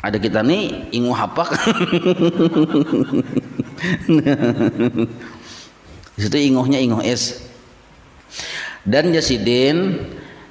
[SPEAKER 1] Ada kita nih inguh hapak. Di situ inguhnya inguh es. Dan jasidin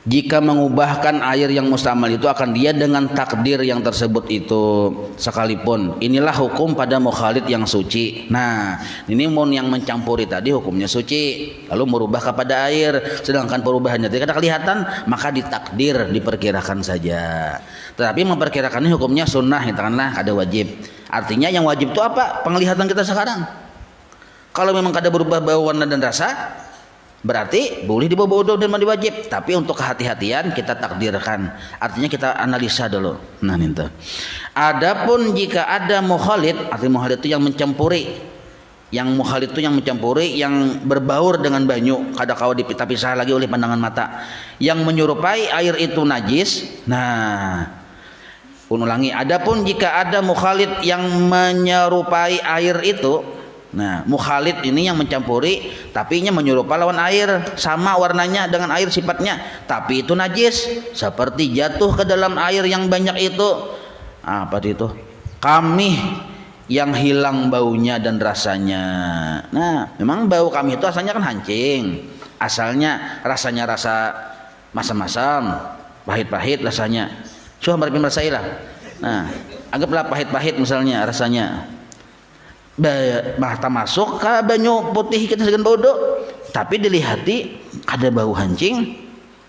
[SPEAKER 1] jika mengubahkan air yang mustakmal itu akan dia dengan takdir yang tersebut itu sekalipun. Inilah hukum pada mukhalid yang suci. Nah ini mon yang mencampuri tadi hukumnya suci, lalu merubah kepada air, sedangkan perubahannya tidak kelihatan, maka ditakdir, diperkirakan saja. Tetapi memperkirakan ini hukumnya sunnah, katakanlah ada wajib. Artinya yang wajib itu apa? Penglihatan kita sekarang. Kalau memang kada berubah bau, warna dan rasa, berarti boleh dibawa wudu dan mandi wajib. Tapi untuk kehati-hatian kita takdirkan, artinya kita analisa dulu. Nah itu. Adapun jika ada mukhalid, artinya mukhalid itu yang mencampuri, yang berbaur dengan banyu, kada kau dipisah lagi oleh pandangan mata, yang menyerupai air itu najis. Nah ulangi, adapun jika ada mukhalid yang menyerupai air itu, Nah, mukhalid ini yang mencampuri, tapi nya menyerupai lawan air, sama warnanya dengan air sifatnya, tapi itu najis, seperti jatuh ke dalam air yang banyak itu. Apa itu? Kamih yang hilang baunya dan rasanya. Nah, memang bau kamih itu asalnya kan hancing. Asalnya rasanya rasa masam-masam, pahit-pahit rasanya. Coba merasailah. Nah, anggaplah pahit-pahit misalnya rasanya. Mata masuk ke banyu putih kita segan bodoh, tapi dilihati ada bau hancing,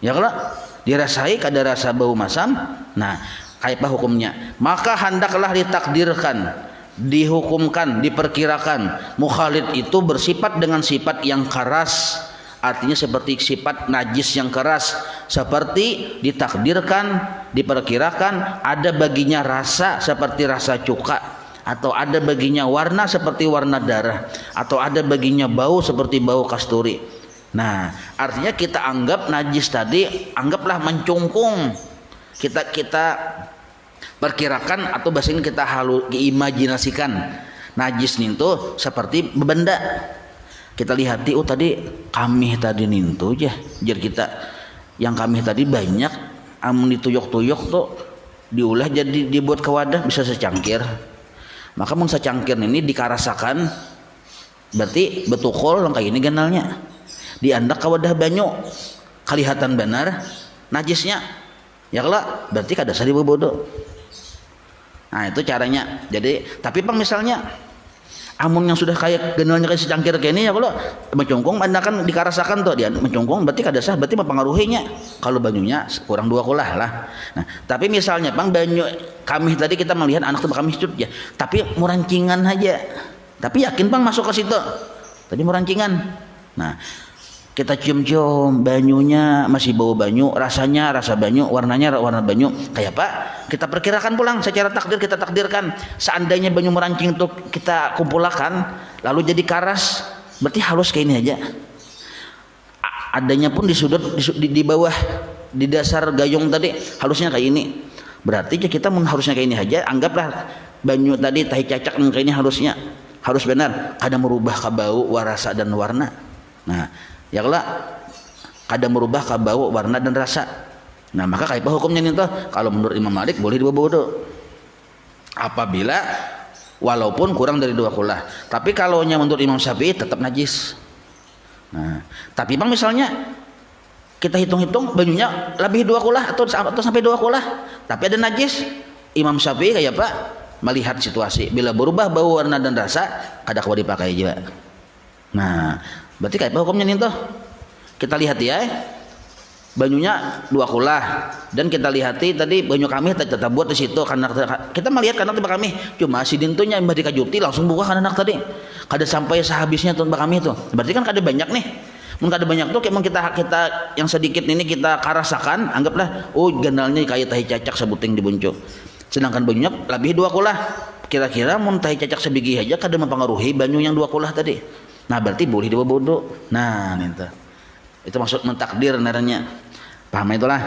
[SPEAKER 1] ya kalau dirasai ada rasa bau masam. Nah, apa hukumnya? Maka hendaklah ditakdirkan, dihukumkan, diperkirakan mukhalid itu bersifat dengan sifat yang keras, artinya seperti sifat najis yang keras, seperti ditakdirkan, diperkirakan ada baginya rasa seperti rasa cuka, atau ada baginya warna seperti warna darah, atau ada baginya bau seperti bau kasturi. Nah, artinya kita anggap najis tadi, anggaplah mencungkung. Kita perkirakan atau bahasa ini kita imajinasikan najis itu seperti benda. Kita lihati, oh tadi kamih tadi nintu aja, jar kita yang kamih tadi banyak, amun dituyok-tuyok tuh diulah jadi dibuat ke wadah bisa secangkir. Maka mun secangkir ini dikarasakan, berarti betukul kayak ini ganalnya, diandak ke wadah banyu, kelihatan benar najisnya, ya kalau berarti kada sah dibobodo. Nah itu caranya. Jadi tapi pang misalnya amun yang sudah kayak ganalnya kayak secangkir kayak ini, ya kalau mencungkung anda kan dikarasakan tuh dia mencungkung, berarti kada sah, berarti mempengaruhinya kalau banyunya kurang 2 kulah lah. Nah tapi misalnya pang banyu kamih tadi kita melihat anak tuh kamih cut ya, tapi murancingan aja, tapi yakin pang masuk ke situ tadi murancingan. Nah kita cium-cium banyunya masih bau banyu, rasanya rasa banyu, warnanya warna banyu, kayak apa kita perkirakan pulang secara takdir, kita takdirkan seandainya banyu merancing itu kita kumpulkan lalu jadi karas, berarti halus kayak ini aja. Adanya pun di sudut di bawah di dasar gayung tadi halusnya kayak ini, berarti kita harusnya kayak ini aja. Anggaplah banyu tadi tahi cacak kayak ini harusnya harus benar, ada merubah ke bau, rasa dan warna. Nah ya kalau kada merubah ke bau, warna dan rasa. Nah maka kayak apa hukumnya nih toh? Kalau menurut Imam Malik boleh dibobodo apabila walaupun kurang dari 2 kulah. Tapi kalau menurut Imam Syafi'i tetap najis. Nah tapi bang misalnya kita hitung-hitung banyunya lebih 2 kulah atau sampai 2 kulah, tapi ada najis, Imam Syafi'i kayak apa? Melihat situasi, bila berubah bau, warna dan rasa kada kuat dipakai juga. Nah berarti kayak apa hukumnya nih toh? Kita lihat ya, banyunya 2 kulah dan kita lihati tadi banyu kami tetap buat di situ karena kita melihat karena tiba kami cuma si dintunya mbah dikajuti langsung buka kan anak tadi kada sampai sehabisnya tuh mbah kami itu, berarti kan kada banyak nih. Mungkin kada banyak tuh kayak kita yang sedikit ini kita karasakan, anggaplah oh ganalnya kayak tahi cacak sebuting di buncu, sedangkan banyunya lebih 2 kulah, kira-kira mun tahi cacak sebiji aja kada mempengaruhi banyu yang 2 kulah tadi. Nah berarti boleh dibobodo. Nah itu maksud mentakdir naranya, paham itulah.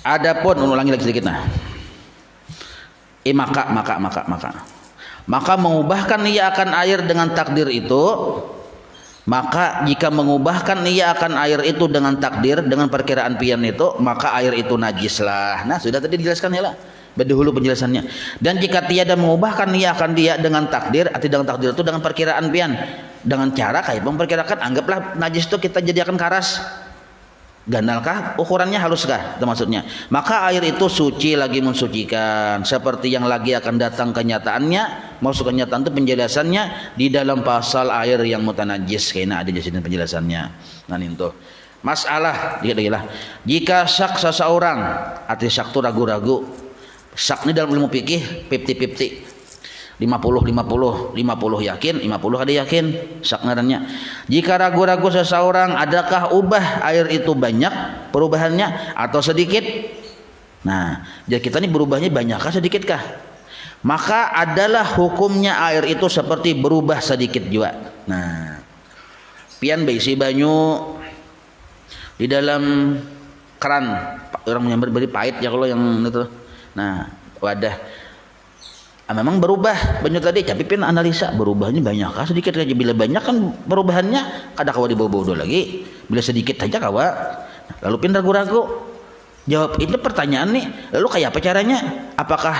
[SPEAKER 1] Adapun ulangi lagi sedikit. Nah maka mengubahkan ia akan air dengan takdir itu, maka jika mengubahkan ia akan air itu dengan takdir, dengan perkiraan pian itu, maka air itu najis lah. Nah sudah tadi dijelaskan ya lah berdahulu penjelasannya. Dan jika tiada mengubahkan ia akan dia dengan takdir, arti dengan takdir itu dengan perkiraan pian, dengan cara kayak memperkirakan, anggaplah najis itu kita jadikan karas, ganalkah ukurannya haluskah itu maksudnya, maka air itu suci lagi mensucikan seperti yang lagi akan datang kenyataannya. Maksud kenyataan itu penjelasannya di dalam pasal air yang mutanajis, kayaknya ada di sini penjelasannya. Nah itu masalah lah jika syak seseorang, arti syak itu ragu-ragu. Syak ini dalam ilmu fikih 50-50, 50-50 yakin, 50 ada yakin, syak ngarannya. Jika ragu-ragu seseorang adakah ubah air itu banyak perubahannya atau sedikit. Nah jadi kita ini berubahnya banyakkah sedikitkah, maka adalah hukumnya air itu seperti berubah sedikit juga. Nah pian beisi banyu di dalam keran, orang menyambar beri pahit ya kalau yang itu. Nah wadah Memang berubah banyak tadi, tapi pin analisa berubahnya banyak kah sedikit aja. Bila banyak kan perubahannya kada kawa dibawa-bawa lagi, bila sedikit aja kawa. Lalu pin ragu-ragu jawab itu pertanyaan nih, lalu kayak apa caranya, apakah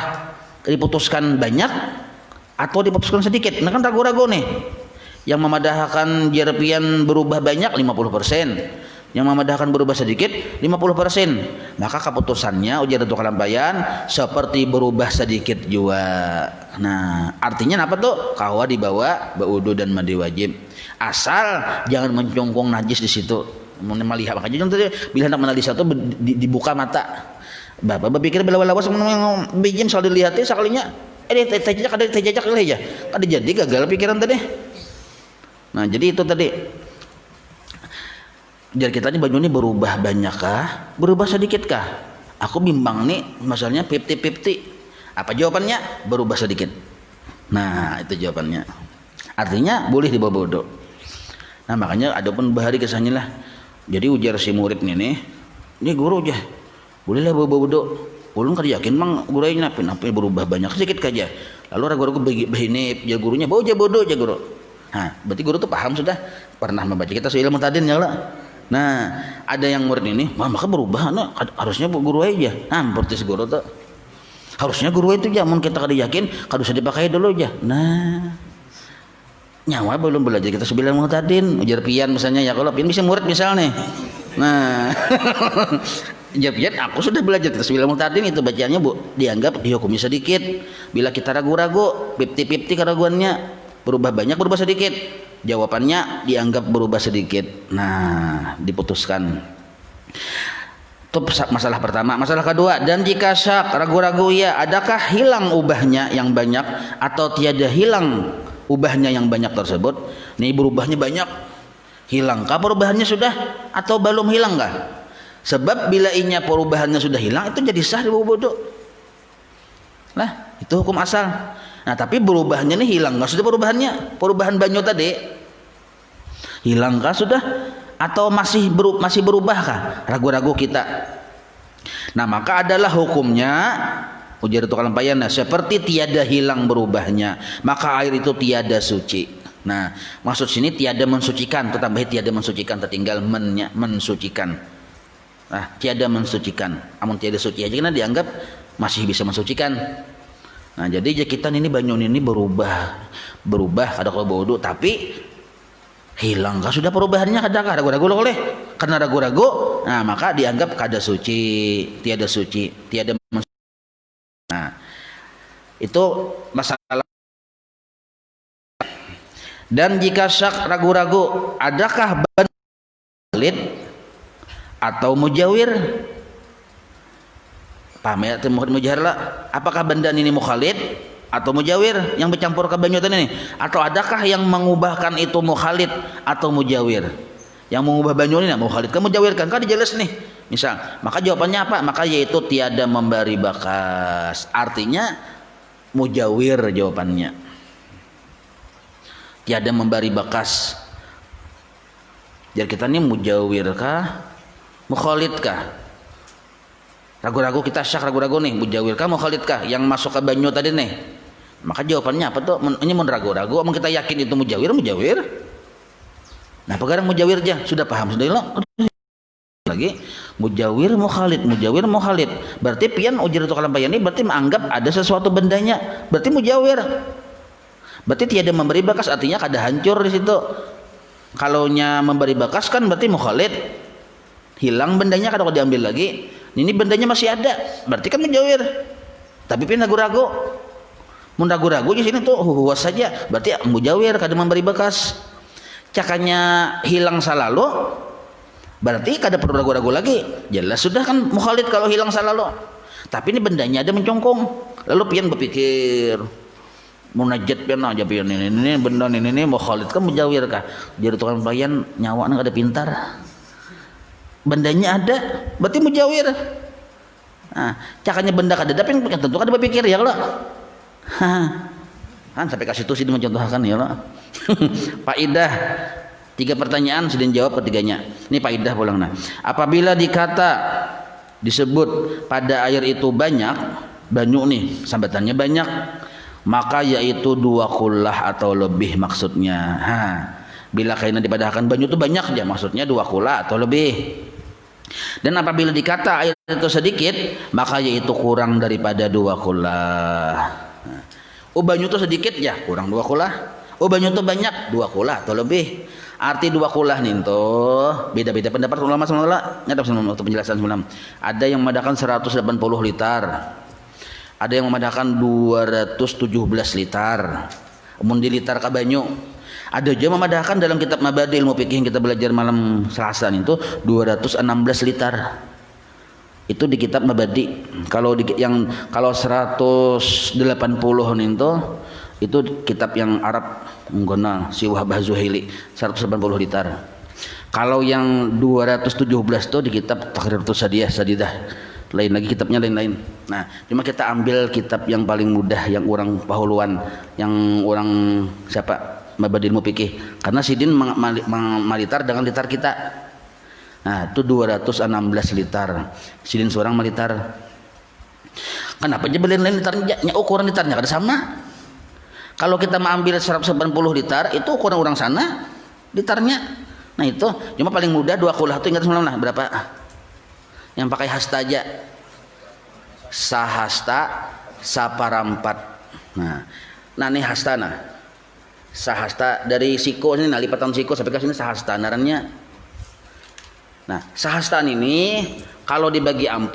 [SPEAKER 1] diputuskan banyak atau diputuskan sedikit. Nah kan ragu-ragu nih, yang memadahkan jerpian berubah banyak 50%, yang memadahkan berubah sedikit 50%. Maka keputusannya ujar Datuk Kalampayan seperti berubah sedikit juga. Nah artinya apa tuh, kawa dibawa baudu dan mandi wajib, asal jangan mencongkong najis di situ. Melihat makanya contohnya bila hendak menalisa itu dibuka mata. Bapak berpikir bila lawas bijim soal dilihatnya sekalinya tejak aja ada jadi gagal pikiran tadi. Nah jadi itu tadi. Jadi kita ini baju ini berubah banyak kah? Berubah sedikit kah? Aku bimbang nih, masalahnya 50-50. Apa jawabannya? Berubah sedikit. Nah, itu jawabannya. Artinya boleh dibawa bodoh. Nah, makanya ada pun bahari kisahnya lah. Jadi ujar si murid ini guru aja. Bolehlah bawa bodoh. Ulun kan yakin mang gurainya apa berubah banyak sedikit aja. Lalu ragu-ragu begini, ya gurunya bawa aja bodoh aja guru. Nah, berarti guru tuh paham sudah, pernah membaca kita ilmu tadin ya lah. Nah, ada yang murid ini, maka berubah, nah, harusnya guru aja. Nah, seperti si guru tuh, harusnya guru itu aja. Mun kita kada yakin, kada usah dipakai dulu aja. Nah, nyawa belum belajar kita sebilang muhtadin, ujar pian misalnya ya, kalau pian bisa murid misalnya. Nah, ujar pian, aku sudah belajar kita sebilang muhtadin itu bacaannya bu, dianggap dihukumi sedikit. Bila kita ragu-ragu, 50-50 keraguannya, berubah banyak, berubah sedikit. Jawabannya dianggap berubah sedikit. Nah, diputuskan. Itu masalah pertama. Masalah kedua, dan jika syak ragu-ragu ya, adakah hilang ubahnya yang banyak atau tiada hilang ubahnya yang banyak tersebut? Nih berubahnya banyak, hilangkah perubahannya sudah atau belum hilangkah? Sebab bila inya perubahannya sudah hilang, itu jadi sah dibawa bodoh. Nah, itu hukum asal. Nah tapi berubahnya nih hilang nggak sudah perubahannya, perubahan banyo tadi hilangkah sudah atau masih berubahkah, ragu-ragu kita. Nah maka adalah hukumnya ujar Datuk Kalampayan seperti tiada hilang berubahnya, maka air itu tiada suci. Nah maksud sini tiada mensucikan, tambah tiada mensucikan, tertinggal mensucikan. Nah tiada mensucikan, namun tiada suci aja karena dianggap masih bisa mensucikan. Nah jadi kita ini banyu ini berubah ada kalau bodoh, tapi hilang sudah perubahannya, kadang ragu-ragu oleh karena ragu-ragu. Nah maka dianggap kada suci, tiada suci, tiada mensuci. Nah itu masalah. Dan jika syak ragu-ragu, adakah balik atau mujawir? Paham ya, mujawir lah. Apakah benda ini mukhalid atau mujawir yang bercampur ke banyu ini? Atau adakah yang mengubahkan itu mukhalid atau mujawir? Yang mengubah banyu ini mukhalid kan mujawir kan jelas nih. Misal, maka jawabannya apa? Maka yaitu tiada memberi bakas. Artinya mujawir jawabannya. Tiada memberi bakas. Jadi kita ini mujawir kah? Mukhalid kah? Ragu-ragu kita syak, ragu-ragu nih mujawir kah mukhalid kah yang masuk ke banyu tadi nih. Maka jawabannya apa tuh? Ini mau ragu-ragu, kita yakin itu mujawir. Nah pegarang mujawir aja sudah paham sudah lo lagi mujawir mukhalid. Berarti pian ujar Datuk Kalampayan ini berarti menganggap ada sesuatu bendanya, berarti mujawir. Berarti tiada memberi bakas, artinya kada hancur di situ. Kalaunya memberi bakas kan berarti mukhalid, hilang bendanya kalau diambil lagi. Ini bendanya masih ada, berarti kan mujawir. Tapi pin ragu-ragu, mun ragu-ragu di sini tuh huwas saja, berarti mujawir kada memberi bekas. Cakanya hilang salalu, berarti kada perlu ragu-ragu lagi. Jelas sudah kan mukhalid kalau hilang salalu. Tapi ini bendanya ada mencongkong. Lalu pian berpikir, munajat pian aja pian ini benda ini mukhalid kan mujawir kah? Jadi tukang pian nyawa kada pintar. Bendanya ada, berarti mujawir. Nah, cakanya benda kada ada, tentu kada berpikir ya lo. Kan sampai kasih tuh sih mencontohkan ya lo. Faidah 3 pertanyaan sudah dijawab ketiganya. Ini faidah pulang nah. Apabila disebut pada air itu banyak, banyu nih sambatannya banyak. maka yaitu 2 kullah atau lebih maksudnya. Bila kaina dipadahkan banyu itu banyak aja, maksudnya 2 kullah atau lebih. Dan apabila dikata air itu sedikit, maka yaitu kurang daripada 2 kullah. Banyu itu sedikit ya, kurang 2 kullah. Banyu itu banyak, 2 kullah atau lebih. Arti 2 kullah nih tuh beda-beda pendapat ulama semula. Nyata waktu penjelasan semalam. Ada yang memadakan 180 liter. Ada yang memadakan 217 liter. Mun di liter ka banyu. Ada juga memadahkan dalam kitab Mabadi ilmu fikih yang kita belajar malam Selasa itu 216 liter. Itu di kitab Mabadi. Kalau kalau 180 itu kitab yang Arab menggona si Wahbah Zuhaili 180 liter. Kalau yang 217 itu di kitab Taqriratus Sadidah. Lain lagi kitabnya lain-lain. Nah, cuma kita ambil kitab yang paling mudah yang orang pahuluan, yang orang siapa? Mabadi ilmu fikih, karena sidin malitar dengan litar kita. Nah, itu 216 liter. Sidin seorang malitar. Kenapa aja beliin lain litarnya? Ukuran litarnya kada sama. Kalau kita mengambil 180 liter, itu ukuran orang sana litarnya. Nah, itu cuma paling mudah 2 kullah itu ingat semalam lah berapa? Yang pakai hasta aja. Sahasta saparampat. Nah ini hastana. Sahasta dari siko ini, lipatan siko sampai ke sini sahasta narannya. Nah, sahastaan ini kalau dibagi 4,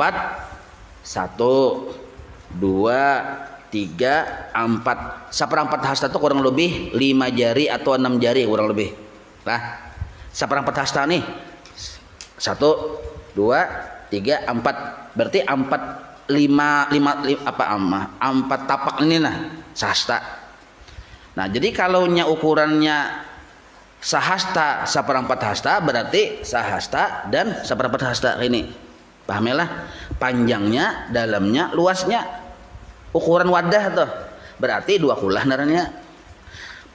[SPEAKER 1] 1, 2, 3, 4. Seperempat hasta itu kurang lebih 5 jari atau 6 jari kurang lebih. Nah, seperempat hasta nih 1, 2, 3, 4. Berarti 4 tapak ini nah sahasta. Nah, jadi kalau ukurannya sahasta seperempat hasta, berarti sahasta dan seperempat hasta ini. Pahamilah, panjangnya, dalamnya, luasnya. Ukuran wadah tuh. Berarti 2 kullah naranya.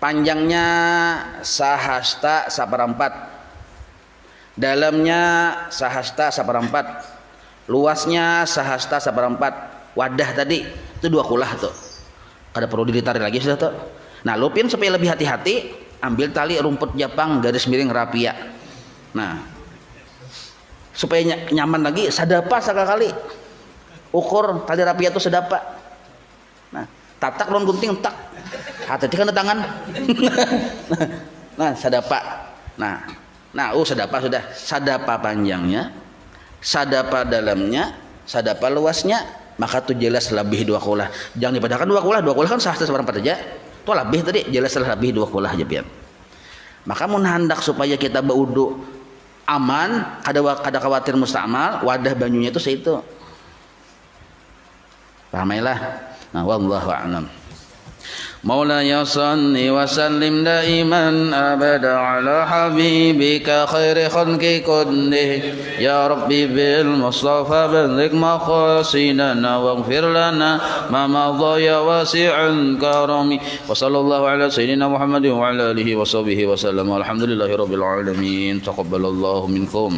[SPEAKER 1] Panjangnya sahasta seperempat. Dalamnya sahasta seperempat. Luasnya sahasta seperempat. Wadah tadi itu 2 kullah tuh. Kada perlu ditarik lagi sudah tuh. Nah, lupin supaya lebih hati-hati, ambil tali rumput Jepang garis miring rapia. Nah, supaya nyaman lagi, sadapa sekali. Ukur tali rapia itu sadapa. Nah, tatak lawan gunting tak. Hati-hati kan tangan. Nah, sadapa. Nah, sadapa sudah. Sadapa panjangnya, sadapa dalamnya, sadapa luasnya, maka itu jelas lebih 2 kullah. Jangan dipadahkan 2 kullah. 2 kullah kan sahasta seperempat aja. Itu lebih tadi jelas lebih 2 kullah aja pian. Maka mun hendak supaya kita baudu aman, kada khawatir musta'mal, wadah banyunya itu seitu. Pahamilah. Nah, wallahu a'lam. مولاي صل وسلم دائما أبدا على حبيبك خير خلق كله يا ربي بالمصطفى بلغ مقاصدنا واغفر لنا ما مضى يا واسع الكرم وصلى الله على سيدنا محمد وعلى آله وصحبه وسلم والحمد لله رب العالمين تقبل الله منكم.